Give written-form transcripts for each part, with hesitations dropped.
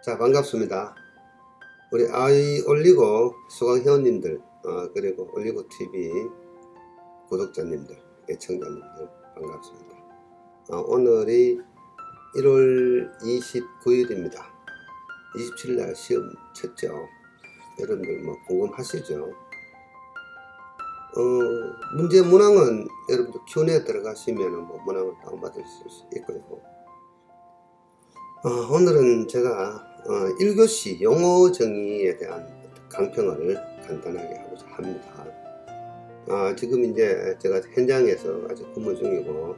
자, 반갑습니다. 우리 아이 올리고 수강 회원님들, 그리고 올리고 TV 구독자님들, 애청자님들 반갑습니다. 오늘이 1월 29일입니다. 27일날 시험 쳤죠. 여러분들 뭐 궁금하시죠? 문제 문항은 여러분들 Q&A 들어가시면 뭐 문항을 다운받을 수 있고요. 오늘은 제가 1교시 용어 정의에 대한 강평을 간단하게 하고자 합니다. 지금 이제 제가 현장에서 아직 근무 중이고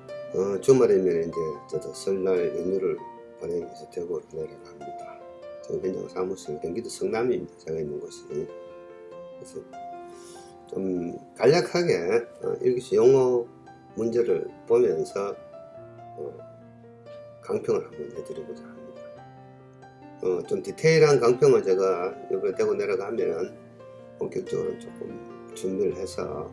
주말이면 이제 저도 설날 연휴를 보내기 위해서 대구로 내려갑니다. 지금 현장 사무실 경기도 성남입니다. 제가 있는 곳이. 그래서 좀 간략하게 1교시 용어 문제를 보면서 강평을 한번 해드리고자 합니다. 좀 디테일한 강평을 제가 이번에 대구 내려가면 본격적으로 조금 준비를 해서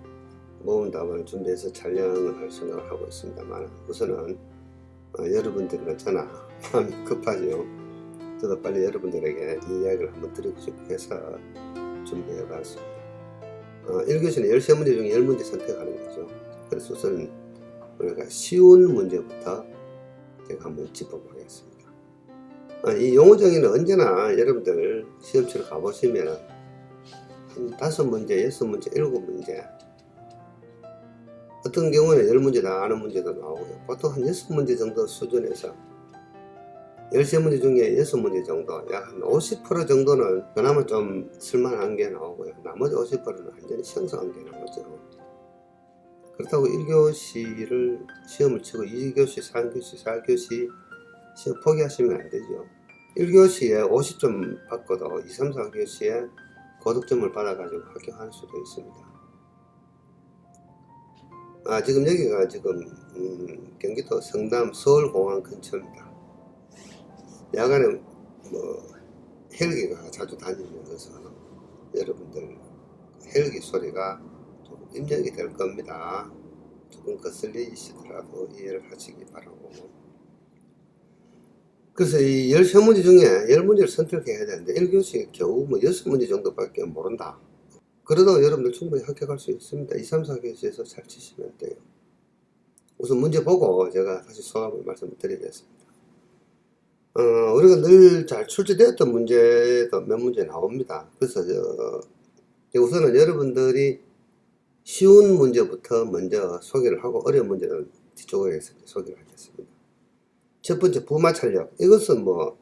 모은 답안을 준비해서 촬영을 할 생각을 하고 있습니다만, 우선은 여러분들이나 저나 마음이 급하죠. 저도 빨리 여러분들에게 이 이야기를 한번 드리고 싶어 해서 준비해 봤습니다. 1교시는 13문제 중에 10문제 선택하는 거죠. 그래서 우선 우리가 쉬운 문제부터 제가 한번 짚어보겠습니다. 이 용어 정의는 언제나 여러분들 시험치러 가보시면 한 5문제, 6문제, 7문제, 어떤 경우는 10문제 다 아는 문제도 나오고요. 보통 한 6문제 정도 수준에서 13문제 중에 6문제 정도, 약 한 50% 정도는 그나마 좀 쓸만한 게 나오고요. 나머지 50%는 완전히 생소한 게 나오죠. 그렇다고 1교시를 시험을 치고 2교시, 3교시, 4교시 시험 포기하시면 안 되죠. 1교시에 50점 받고도 2, 3, 4교시에 고득점을 받아가지고 합격할 수도 있습니다. 지금 여기가 지금 경기도 성남 서울공항 근처입니다. 야간에 뭐 헬기가 자주 다니면서 여러분들 헬기 소리가 조금 입력이 될 겁니다. 조금 거슬리시더라도 이해를 하시기 바라고. 그래서 이 13문제 중에 10문제를 선택해야 되는데 1교시에 겨우 뭐 6문제 정도밖에 모른다. 그래도 여러분들 충분히 합격할 수 있습니다. 2, 3, 4교시에서 잘 치시면 돼요. 우선 문제 보고 제가 다시 소감을 말씀을 드리겠습니다. 우리가 늘 잘 출제되었던 문제도 몇 문제 나옵니다. 그래서 우선은 여러분들이 쉬운 문제부터 먼저 소개를 하고 어려운 문제는 뒤쪽에 소개를 하겠습니다. 첫 번째, 부마찰력. 이것은 뭐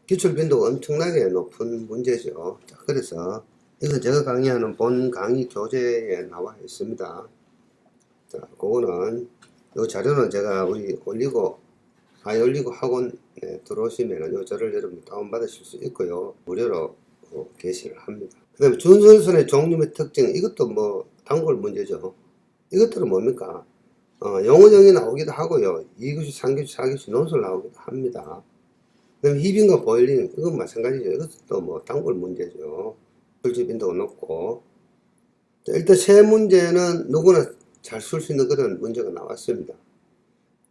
기출 빈도가 엄청나게 높은 문제죠. 자, 그래서 이건 제가 강의하는 본 강의 교재에 나와 있습니다. 자, 그거는 이 자료는 제가 우리 올리고 학원에 들어오시면 이 자료를 여러분 다운받으실 수 있고요. 무료로 게시를 합니다. 그 다음에 준설순의 종류 및 특징. 이것도 뭐 단골 문제죠. 이것들은 뭡니까? 용어 정의 나오기도 하고요. 2교시, 3교시, 4교시 논술 나오기도 합니다. 그 다음에 휘빙과 보일링, 이건 마찬가지죠. 이것도 뭐 단골 문제죠. 출제 빈도가 높고. 일단 세 문제는 누구나 잘 쓸 수 있는 그런 문제가 나왔습니다.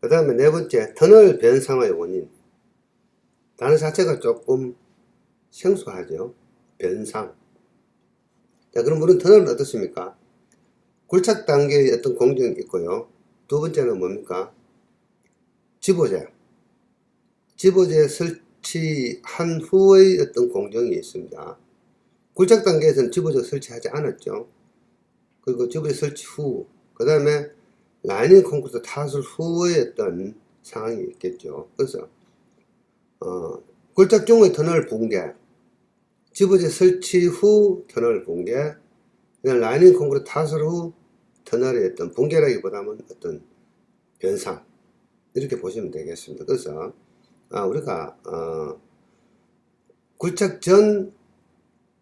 그 다음에 네 번째, 터널 변상의 원인. 단어 자체가 조금 생소하죠. 변상. 자, 그럼 우리는 터널은 어떻습니까? 굴착 단계의 어떤 공정이 있고요. 두 번째는 뭡니까? 집어제 설치한 후의 어떤 공정이 있습니다. 굴착 단계에서는 집어제 설치하지 않았죠. 그리고 집어제 설치 후, 그 다음에 라이닝 콘크리트 타설 후의 어떤 상황이 있겠죠. 그래서 굴착 경우의 터널 붕괴, 집어제 설치 후 터널 붕괴, 그냥 라이닝 콘크리트 타설 후 터널의 어떤 붕괴라기보다는 어떤 변상, 이렇게 보시면 되겠습니다. 그래서 우리가 굴착 전,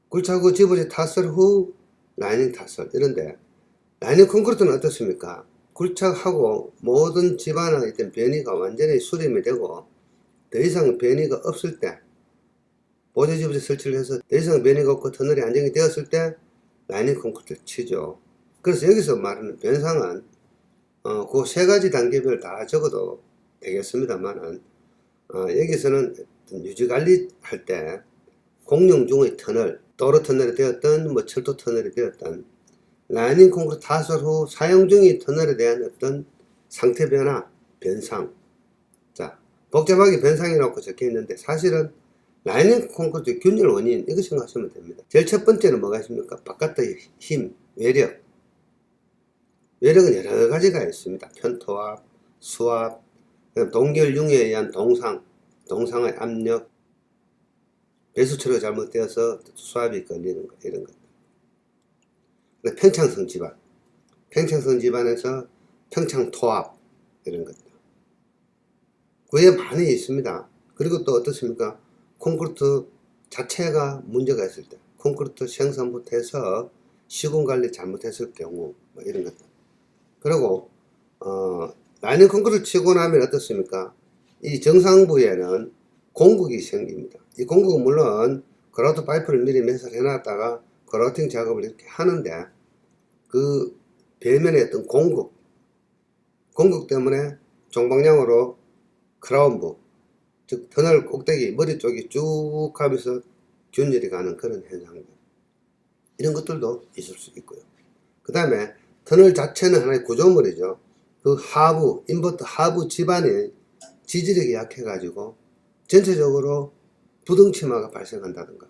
굴착 후 집어제 타설 후 라이닝 타설, 이런데 라이닝 콘크리트는 어떻습니까? 굴착하고 모든 집안의 어떤 변이가 완전히 수렴이 되고 더 이상 변이가 없을 때, 보조 집어제 설치를 해서 더 이상 변이가 없고 터널이 안정이 되었을 때 라이닝 콘크리트를 치죠. 그래서 여기서 말하는 변상은 그 세 가지 단계별 다 적어도 되겠습니다만은 여기서는 유지 관리할 때 공용 중의 터널, 도로 터널이 되었던 뭐 철도 터널이 되었던 라이닝 콘크리트 타설 후 사용 중의 터널에 대한 어떤 상태 변화, 변상. 자, 복잡하게 변상이라고 적혀 있는데 사실은 라이닝 콘크리트 균열 원인 이거 생각하시면 됩니다. 제일 첫 번째는 뭐가 있습니까? 바깥의 힘, 외력. 외력은 여러 가지가 있습니다. 편토압, 수압, 동결융에 의한 동상의 압력, 배수 처리가 잘못되어서 수압이 걸리는 거, 이런 것. 평창성 지반, 평창성 지반에서 평창토압, 이런 것들. 그게 많이 있습니다. 그리고 또 어떻습니까? 콘크리트 자체가 문제가 있을 때, 콘크리트 생산부터 해서 시공관리 잘못했을 경우, 뭐 이런 것들. 그리고, 라이닝 콘크리트 치고 나면 어떻습니까? 이 정상부에는 공국이 생깁니다. 이 공국은 물론 그라우트 파이프를 미리 매설해 놨다가 그라우팅 작업을 이렇게 하는데 그 벽면에 어떤 공국 때문에 종방향으로 크라운부, 즉 터널 꼭대기 머리 쪽이 쭉 하면서 균열이 가는 그런 현상들, 이런 것들도 있을 수 있고요. 그 다음에 터널 자체는 하나의 구조물이죠. 그 하부, 인버터 하부 지반이 지지력이 약해가지고 전체적으로 부등치마가 발생한다든가,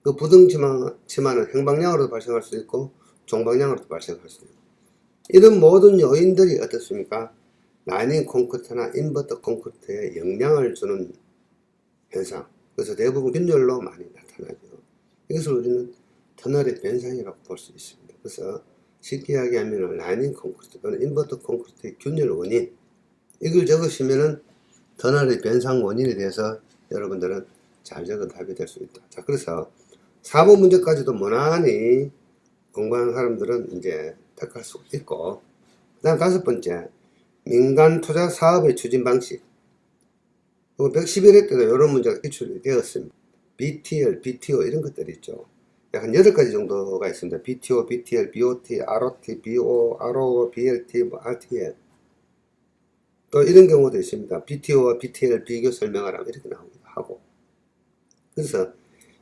그 부등치마는 행방향으로도 발생할 수 있고 종방향으로도 발생할 수 있고, 이런 모든 요인들이 어떻습니까? 라이닝 콘크리트나 인버터 콘크리트에 영향을 주는 현상. 그래서 대부분 균열로 많이 나타나죠. 이것을 우리는 터널의 변상이라고 볼 수 있습니다. 그래서 쉽게 이야기하면 라이닝 콘크리트 또는 인버터 콘크리트의 균열 원인, 이걸 적으시면은 터널의 변상 원인에 대해서 여러분들은 잘 적은 답이 될 수 있다. 자, 그래서 4번 문제까지도 무난히 공부하는 사람들은 이제 택할 수 있고, 그 다음 5번째, 민간 투자 사업의 추진 방식. 111회 때도 이런 문제가 기출이 되었습니다. BTL, BTO 이런 것들이 있죠. 약 한 8가지 정도가 있습니다. BTO, BTL, BOT, ROT, BO, RO, BLT, 뭐 RTL. 또 이런 경우도 있습니다. BTO와 BTL 비교 설명하라 이렇게 나오기도 하고. 그래서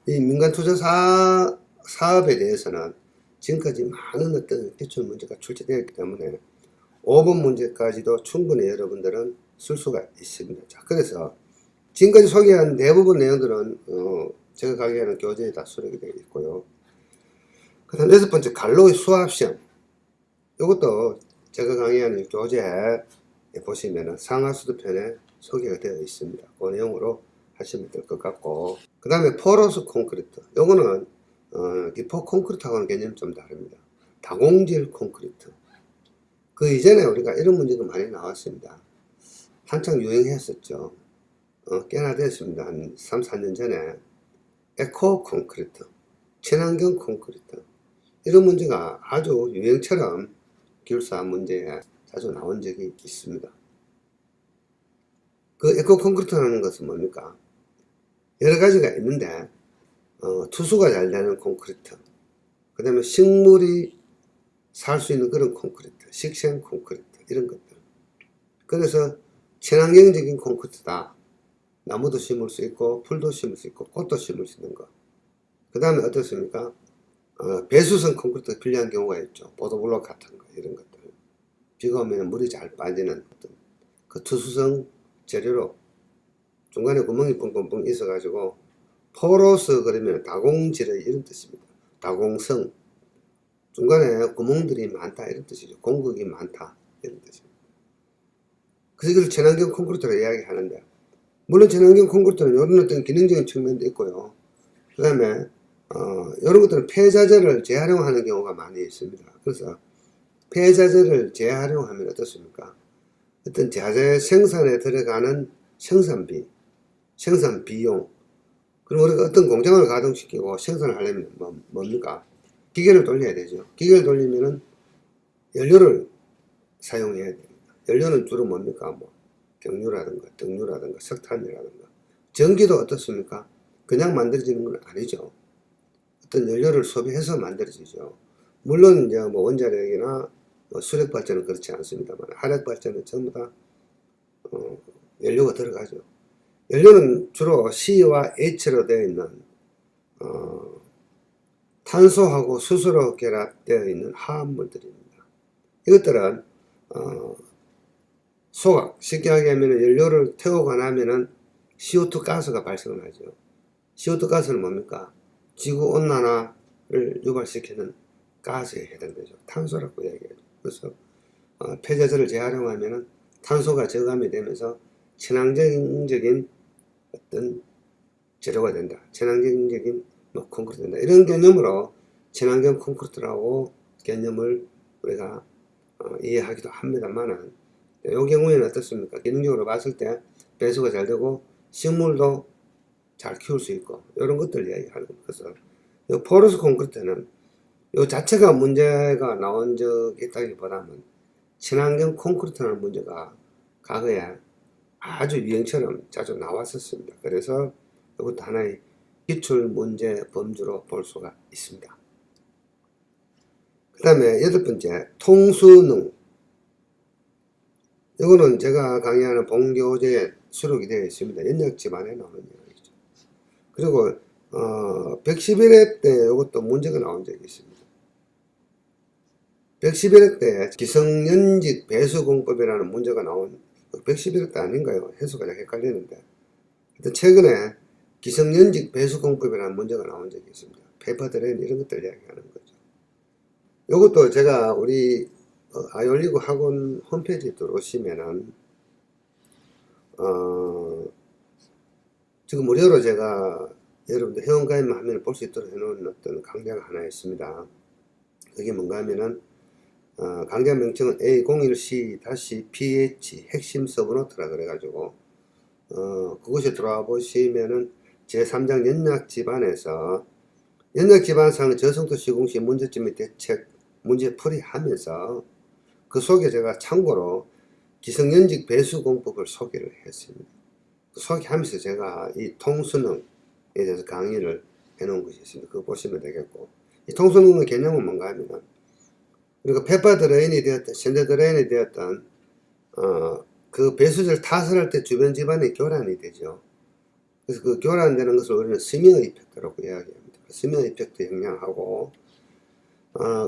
이 민간 투자 사업에 대해서는 지금까지 많은 어떤 기출 문제가 출제되었기 때문에 5번 문제까지도 충분히 여러분들은 쓸 수가 있습니다. 자, 그래서 지금까지 소개한 대부분 내용들은 제가 강의하는 교재에 다 수록이 되어 있고요. 그 다음 6번째, 갈로의 수압시험. 이것도 제가 강의하는 교재에 보시면 상하수도편에 소개가 되어 있습니다. 그 내용으로 하시면 될 것 같고, 그 다음에 포로스 콘크리트. 요거는 기포 콘크리트하고는 개념이 좀 다릅니다. 다공질 콘크리트. 그 이전에 우리가 이런 문제가 많이 나왔습니다. 한창 유행했었죠. 꽤나 됐습니다. 한 3, 4년 전에 에코 콘크리트, 친환경 콘크리트, 이런 문제가 아주 유행처럼 기술사 문제에 자주 나온 적이 있습니다. 그 에코 콘크리트라는 것은 뭡니까? 여러 가지가 있는데 투수가 잘 되는 콘크리트, 그 다음에 식물이 살 수 있는 그런 콘크리트, 식생 콘크리트, 이런 것들. 그래서 친환경적인 콘크리트다. 나무도 심을 수 있고 풀도 심을 수 있고 꽃도 심을 수 있는 것. 그 다음에 어떻습니까? 배수성 콘크리트가 필요한 경우가 있죠. 보도블록 같은 거, 이런 것들. 비가 오면 물이 잘 빠지는 어떤 그 투수성 재료로 중간에 구멍이 뻥뻥뻥 있어가지고 포로스 그러면 다공질의 이런 뜻입니다. 다공성, 중간에 구멍들이 많다 이런 뜻이죠. 공극이 많다 이런 뜻입니다. 그래서 이걸 친환경 콘크리트로 이야기하는데, 물론 친환경 콘크리트는 이런 어떤 기능적인 측면도 있고요. 그 다음에 이런 것들은 폐자재를 재활용하는 경우가 많이 있습니다. 그래서 폐자재를 재활용하면 어떻습니까? 어떤 자재 생산에 들어가는 생산비, 생산 비용, 그리고 우리가 어떤 공장을 가동시키고 생산을 하려면 뭡니까? 기계를 돌려야 되죠. 기계를 돌리면은 연료를 사용해야 됩니다. 연료는 주로 뭡니까? 뭐 경유라든가 등유라든가 석탄이라든가. 전기도 어떻습니까? 그냥 만들어지는 건 아니죠. 어떤 연료를 소비해서 만들어지죠. 물론 이제 뭐 원자력이나 수력 발전은 그렇지 않습니다만 화력 발전은 전부 다 연료가 들어가죠. 연료는 주로 C와 H로 되어 있는 탄소하고 수소로 결합되어 있는 화합물들입니다. 이것들은 소각, 쉽게 하면 연료를 태우고 나면은 CO2 가스가 발생을 하죠. CO2 가스는 뭡니까? 지구온난화를 유발시키는 가스에 해당되죠. 탄소라고 이야기해요. 그래서 폐자재를 재활용하면 탄소가 저감이 되면서 친환경적인 어떤 재료가 된다. 친환경적인 콘크리트 된다. 이런 개념으로 친환경 콘크리트라고 개념을 우리가 이해하기도 합니다만은, 이 경우에는 어떻습니까? 기능적으로 봤을 때 배수가 잘 되고 식물도 잘 키울 수 있고 이런 것들 이야기하는 겁니다. 그래서 이 포러스 콘크리트는 이 자체가 문제가 나온 적이 있다기보다는 친환경 콘크리트라는 문제가 과거에 아주 유행처럼 자주 나왔었습니다. 그래서 이것도 하나의 기출 문제 범주로 볼 수가 있습니다. 그 다음에 8번째, 통수능. 이거는 제가 강의하는 본교재에 수록이 되어 있습니다. 연역 집안에 나오는 이야기죠. 그리고 111회 때 이것도 문제가 나온 적이 있습니다. 111회 때 기성연직 배수공법이라는 문제가 나온, 111회 때 아닌가요? 해수가 좀 헷갈리는데, 최근에 기성연직 배수공법이라는 문제가 나온 적이 있습니다. 페이퍼드레인 이런 것들 이야기하는 거죠. 이것도 제가 우리 아이올리그 학원 홈페이지에 들어오시면은 지금 무료로 제가 여러분들 회원가입만 하면 볼 수 있도록 해놓은 어떤 강좌가 하나 있습니다. 그게 뭔가 하면은 강좌 명칭은 A01C-PH 핵심 서브노트라 그래가지고 그곳에 들어와 보시면은 제3장 연약 집안에서 연약 집안상 저성도 시공시 문제점 및 대책 문제풀이 하면서 그 속에 제가 참고로 기성연직 배수공법을 소개를 했습니다. 그 소개하면서 제가 이 통수능에 대해서 강의를 해놓은 것이 있습니다. 그거 보시면 되겠고, 이 통수능의 개념은 뭔가 하면은 우리가 페퍼 드레인이 되었던 샌드 드레인이 되었던 그 배수지를 타설할 때 주변 집안에 교란이 되죠. 그래서 그 교란되는 것을 우리는 스미어 이펙트라고 이야기합니다. 스미어 이펙트 영향하고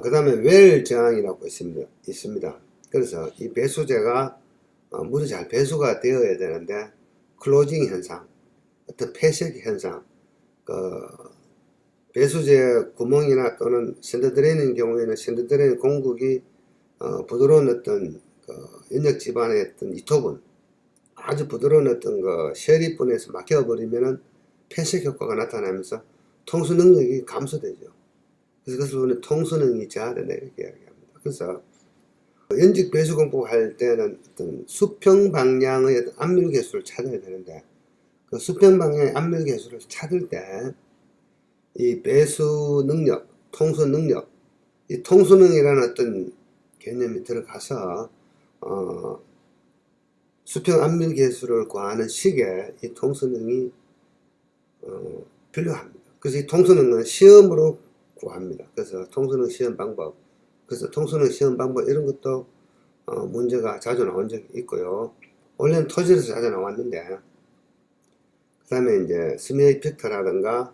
그 다음에 웰 저항이라고 있습니다. 그래서 이 배수제가 물이 잘 배수가 되어야 되는데 클로징 현상, 어떤 폐색 현상, 배수제 구멍이나 또는 샌드드레인인 경우에는 샌드드레인 공국이 부드러운 어떤 연역 집안의 어떤 이토분, 아주 부드러운 어떤 쉐리분에서 막혀버리면은 폐색 효과가 나타나면서 통수 능력이 감소되죠. 그래서 그것을 우리는 통수능이 저하된다 이렇게 이야기합니다. 그래서 연직 배수공법 할 때는 어떤 수평 방향의 어떤 압밀 계수를 찾아야 되는데, 그 수평 방향의 압밀 계수를 찾을 때 이 배수 능력, 통수 능력, 이 통수능이라는 어떤 개념이 들어가서 수평 압밀 계수를 구하는 식에 이 통수능이 필요합니다. 그래서 이 통수능은 시험으로 구합니다. 그래서 통수능 시험 방법, 그래서 통수능 시험 방법 이런 것도 문제가 자주 나온 적이 있고요. 원래는 토질에서 자주 나왔는데, 그 다음에 이제 스미어 이펙터라든가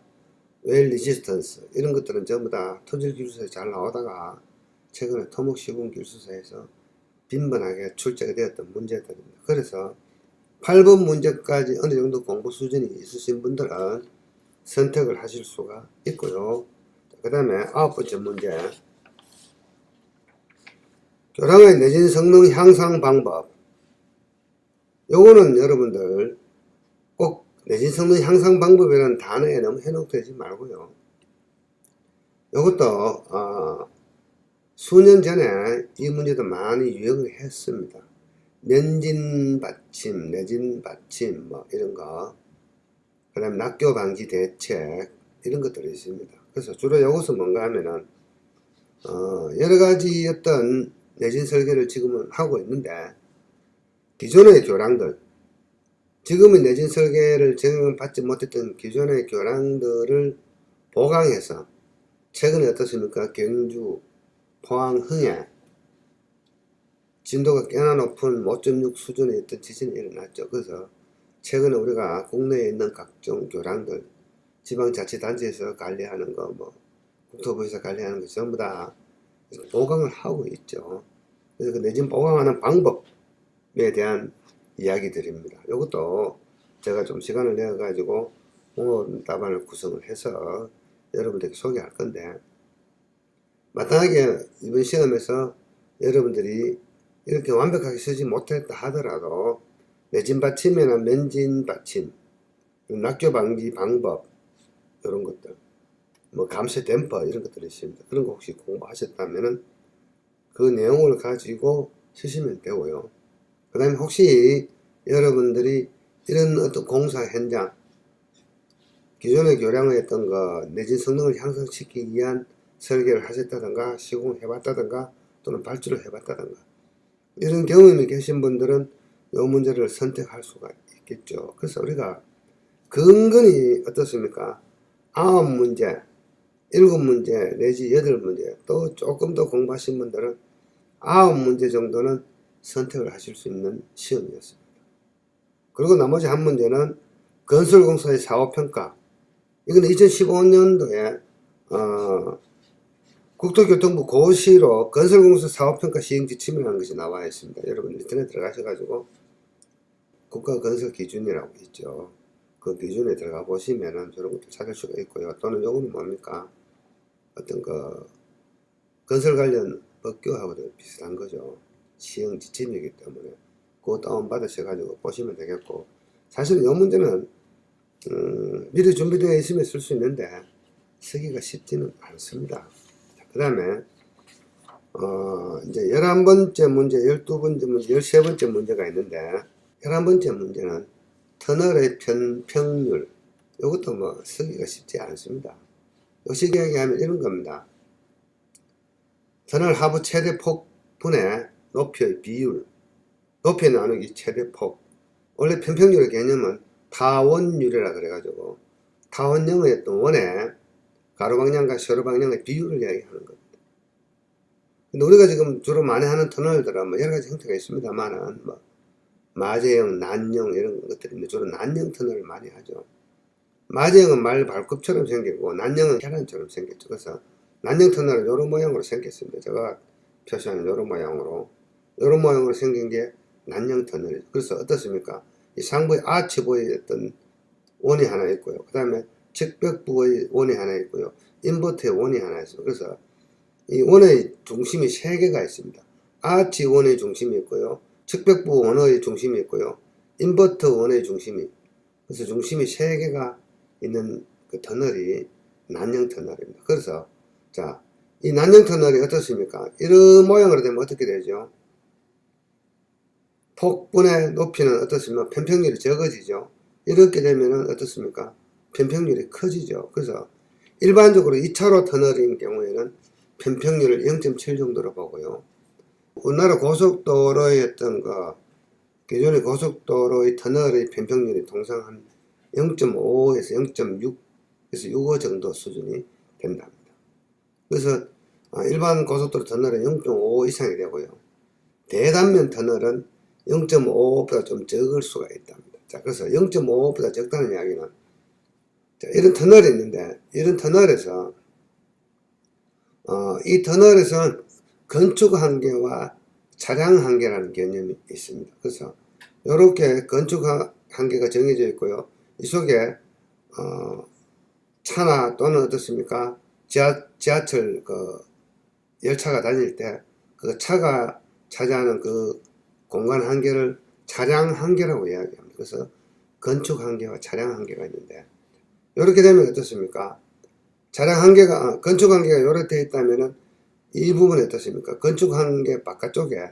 웰 리지스턴스 이런 것들은 전부 다 토질 기술서에 잘 나오다가 최근에 토목 시공 기술서에서 빈번하게 출제가 되었던 문제들입니다. 그래서 8번 문제까지 어느 정도 공부 수준이 있으신 분들은 선택을 하실 수가 있고요. 그 다음에 9번째 문제, 교량의 내진 성능 향상 방법. 요거는 여러분들 꼭 내진 성능 향상 방법이라는 단어에 너무 해놓되지 말고요. 요것도 수년 전에 이 문제도 많이 유행을 했습니다. 면진 받침, 내진 받침 뭐 이런 거, 그 다음에 낙교 방지 대책 이런 것들이 있습니다. 그래서 주로 이것은 뭔가 하면은 여러 가지 어떤 내진 설계를 지금은 하고 있는데, 기존의 교량들, 지금의 내진 설계를 적용받지 못했던 기존의 교량들을 보강해서 최근에 어떻습니까? 경주, 포항, 흥해 진도가 꽤나 높은 5.6 수준의 어떤 지진이 일어났죠. 그래서 최근에 우리가 국내에 있는 각종 교량들, 지방자치단체에서 관리하는 거, 국토부에서 관리하는 거 전부 다 보강을 하고 있죠. 그래서 그 내진 보강하는 방법에 대한 이야기들입니다. 이것도 제가 좀 시간을 내어 가지고 공론 답안을 구성을 해서 여러분들에게 소개할 건데, 마땅하게 이번 시험에서 여러분들이 이렇게 완벽하게 쓰지 못했다 하더라도 내진 받침이나 면진 받침, 낙교 방지 방법, 이런 것들, 감쇄 댐퍼 이런 것들이 있습니다. 그런 거 혹시 공부하셨다면은 그 내용을 가지고 쓰시면 되고요. 그 다음에 혹시 여러분들이 이런 어떤 공사 현장, 기존의 교량의 어떤 거 내진 성능을 향상시키기 위한 설계를 하셨다든가 시공을 해봤다든가 또는 발주를 해봤다든가 이런 경험이 계신 분들은 이 문제를 선택할 수가 있겠죠. 그래서 우리가 근근히 어떻습니까? 9문제, 7문제 내지 8문제, 또 조금 더 공부하신 분들은 9문제 정도는 선택을 하실 수 있는 시험이었습니다. 그리고 나머지 한 문제는 건설공사의 사후평가. 이건 2015년도에 국토교통부 고시로 건설공사 사후평가 시행지침이라는 것이 나와 있습니다. 여러분 인터넷 들어가셔가지고 국가건설기준이라고 있죠. 그 기준에 들어가 보시면은 저런 것도 찾을 수가 있고요. 또는 요거는 뭡니까? 어떤 건설 관련 법규하고도 비슷한 거죠. 시행지침이기 때문에 그거 다운받으셔가지고 보시면 되겠고, 사실은 이 문제는 미리 준비되어 있으면 쓸 수 있는데 쓰기가 쉽지는 않습니다. 그 다음에 이제 11번째 문제, 12번째 문제, 13번째 문제가 있는데, 11번째 문제는 터널의 편평률. 이것도 쓰기가 쉽지 않습니다. 요식 이야기하면 이런 겁니다. 터널 하부 최대 폭분의 높이의 비율, 높이 나누기 최대 폭. 원래 편평률의 개념은 타원율이라 그래가지고 타원형의 어떤 원의 가로방향과 세로방향의 비율을 이야기하는 겁니다. 근데 우리가 지금 주로 많이 하는 터널들은 여러가지 형태가 있습니다만은 마제형, 난형 이런 것들인데 주로 난형 터널을 많이 하죠. 마제형은 말 발굽처럼 생기고 난형은 계란처럼 생겼죠. 그래서 난형 터널은 이런 모양으로 생겼습니다. 제가 표시하는 이런 모양으로 생긴 게 난형 터널이죠. 그래서 어떻습니까? 이 상부에 아치부의 어떤 원이 하나 있고요. 그 다음에 측벽부의 원이 하나 있고요. 인버터의 원이 하나 있어요. 그래서 이 원의 중심이 3개가 있습니다. 아치 원의 중심이 있고요. 측벽부 원의 중심이 있고요. 인버터 원의 중심이. 그래서 중심이 3개가 있는 그 터널이 난형 터널입니다. 그래서 자, 이 난형 터널이 어떻습니까? 이런 모양으로 되면 어떻게 되죠? 폭분의 높이는 어떻습니까? 편평률이 적어지죠. 이렇게 되면은 어떻습니까? 편평률이 커지죠. 그래서 일반적으로 2차로 터널인 경우에는 편평률을 0.7 정도로 보고요. 우리나라 고속도로의 어떤 기존의 고속도로의 터널의 편평률이 통상 한 0.5에서 0.6에서 65 정도 수준이 된답니다. 그래서 일반 고속도로 터널은 0.5 이상이 되고요. 대단면 터널은 0.5보다 좀 적을 수가 있답니다. 자, 그래서 0.5보다 적다는 이야기는, 자, 이런 터널이 있는데, 이런 터널에서 이 터널에서는 건축 한계와 차량 한계라는 개념이 있습니다. 그래서 이렇게 건축 한계가 정해져 있고요. 이 속에 차나 또는 어떻습니까? 지하철 열차가 다닐 때 그 차가 차지하는 그 공간 한계를 차량 한계라고 이야기합니다. 그래서 건축 한계와 차량 한계가 있는데, 이렇게 되면 어떻습니까? 건축 한계가 이렇게 되어 있다면은 이 부분에 어떻습니까? 건축 한계 바깥쪽에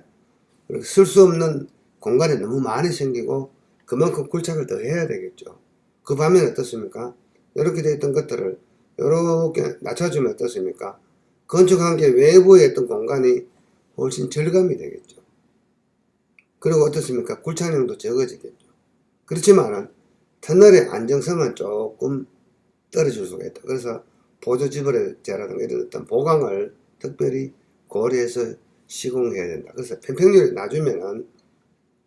쓸 수 없는 공간이 너무 많이 생기고 그만큼 굴착을 더 해야 되겠죠. 그 반면에 어떻습니까? 이렇게 되어 있던 것들을 이렇게 낮춰주면 어떻습니까? 건축 한계 외부에 있던 공간이 훨씬 절감이 되겠죠. 그리고 어떻습니까? 굴착량도 적어지겠죠. 그렇지만은 터널의 안정성은 조금 떨어질 수가 있다. 그래서 보조지벌제라든가 이런 어떤 보강을 특별히 고려해서 시공해야 된다. 그래서 편평률이 낮으면은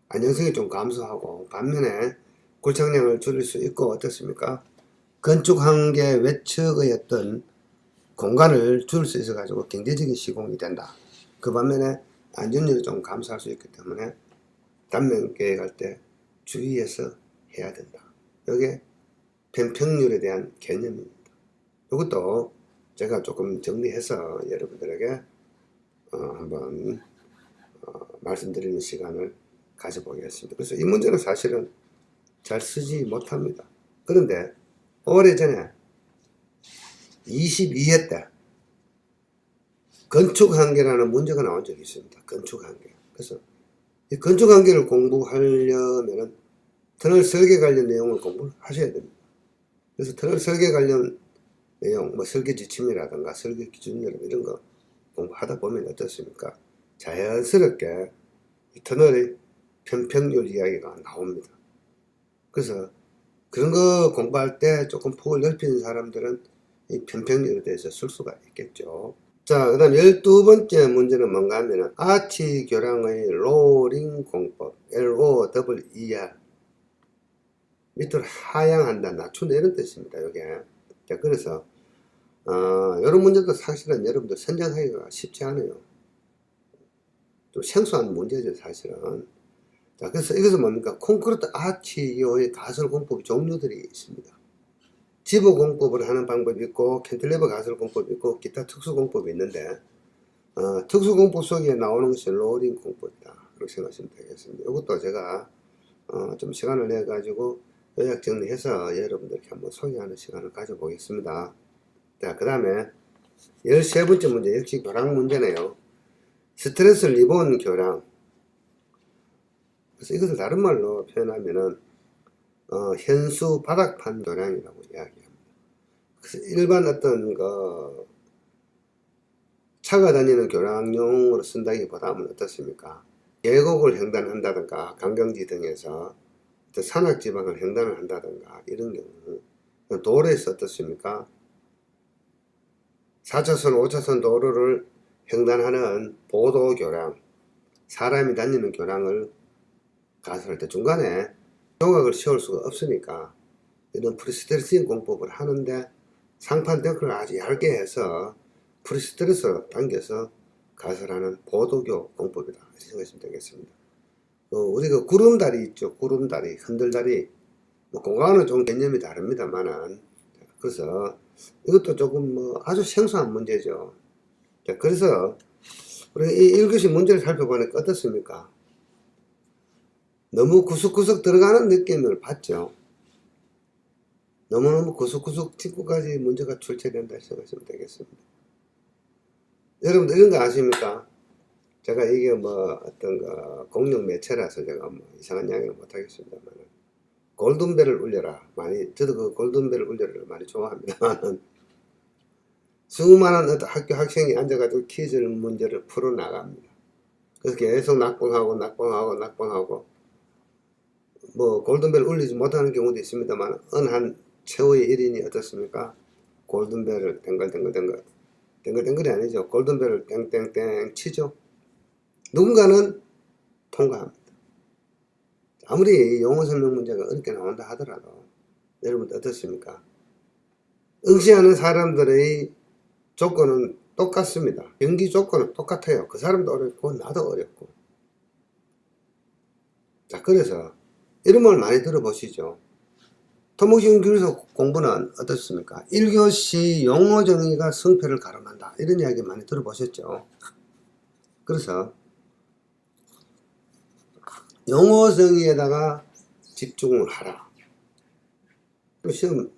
안정성이 좀 감소하고, 반면에 골착량을 줄일 수 있고 어떻습니까? 건축 한계 외측의 어떤 공간을 줄일 수 있어 가지고 경제적인 시공이 된다. 그 반면에 안전율을 좀 감소할 수 있기 때문에 단면 계획할 때 주의해서 해야 된다. 이게 편평률에 대한 개념입니다. 이것도 제가 조금 정리해서 여러분들에게 한번 말씀드리는 시간을 가져보겠습니다. 그래서 이 문제는 사실은 잘 쓰지 못합니다. 그런데 오래전에 22회 때 건축한계라는 문제가 나온 적이 있습니다. 건축한계. 그래서 이 건축한계를 공부하려면 터널 설계 관련 내용을 공부를 하셔야 됩니다. 그래서 터널 설계 관련 내용, 뭐 설계 지침이라든가 설계 기준이라든가 이런 거 공부하다 보면 어떻습니까? 자연스럽게 이 터널의 편평률 이야기가 나옵니다. 그래서 그런 거 공부할 때 조금 폭을 넓히는 사람들은 이 편평률에 대해서 쓸 수가 있겠죠. 자, 그 다음 12번째 문제는 뭔가 하면은 아치 교량의 로링 공법, LOER. 밑으로 하향한다, 낮춘다 이런 뜻입니다. 요게. 자, 그래서 이런 문제도 사실은 여러분들 선정하기가 쉽지 않아요. 좀 생소한 문제죠, 사실은. 자, 그래서 이것은 뭡니까? 콘크리트 아치의 가설 공법의 종류들이 있습니다. 지보 공법을 하는 방법이 있고, 캔틸레버 가설 공법이 있고, 기타 특수 공법이 있는데, 특수 공법 속에 나오는 것이 로링 공법이다. 그렇게 생각하시면 되겠습니다. 이것도 제가, 좀 시간을 내가지고 요약 정리해서 여러분들께 한번 소개하는 시간을 가져보겠습니다. 자, 그 다음에 13번째 문제, 역시 교량 문제네요. 스트레스 리본 교량. 그래서 이것을 다른 말로 표현하면은 현수 바닥판 교량이라고 이야기합니다. 그래서 일반 어떤 차가 다니는 교량용으로 쓴다기보다는 어떻습니까? 계곡을 횡단한다든가 강경지 등에서 산악지방을 횡단을 한다든가 이런 경우 도로에서 어떻습니까? 4차선, 5차선 도로를 횡단하는 보도 교량, 사람이 다니는 교량을 가설할 때 중간에 조각을 씌울 수가 없으니까 이런 프리스트레싱 공법을 하는데 상판 데크를 아주 얇게 해서 프리스트레스로 당겨서 가설하는 보도교 공법이다. 이렇게 생각하시면 되겠습니다. 우리가 구름다리 있죠. 구름다리, 흔들다리. 뭐 공간은 좀 개념이 다릅니다만은. 그래서 이것도 조금 아주 생소한 문제죠. 자, 그래서 우리가 이 1교시 문제를 살펴보니까 어떻습니까? 너무 구석구석 들어가는 느낌을 받죠. 너무너무 구석구석 짚고까지 문제가 출제된다 생각하시면 되겠습니다. 여러분들 이런 거 아십니까? 제가 이게 어떤 공룡 매체라서 제가 이상한 이야기는 못하겠습니다만 골든벨을 울려라. 저도 그 골든벨을 울려라를 많이 좋아합니다만 수많은 어떤 학교 학생이 앉아가지고 퀴즈 문제를 풀어나갑니다. 그래서 계속 낙방하고 골든벨을 울리지 못하는 경우도 있습니다만 어느 한 최후의 1인이 어떻습니까? 골든벨을 땡글이 아니죠. 골든벨을 땡땡땡 치죠. 누군가는 통과합니다. 아무리 용어 설명 문제가 어렵게 나온다 하더라도 여러분 어떻습니까? 응시하는 사람들의 조건은 똑같습니다. 경기 조건은 똑같아요. 그 사람도 어렵고 나도 어렵고. 자, 그래서 이런 말 많이 들어보시죠. 토목시공 교육에서 공부는 어떻습니까? 1교시 용어 정의가 성패를 가름한다. 이런 이야기 많이 들어보셨죠. 그래서 용어 정의에다가 집중을 하라. 또 시험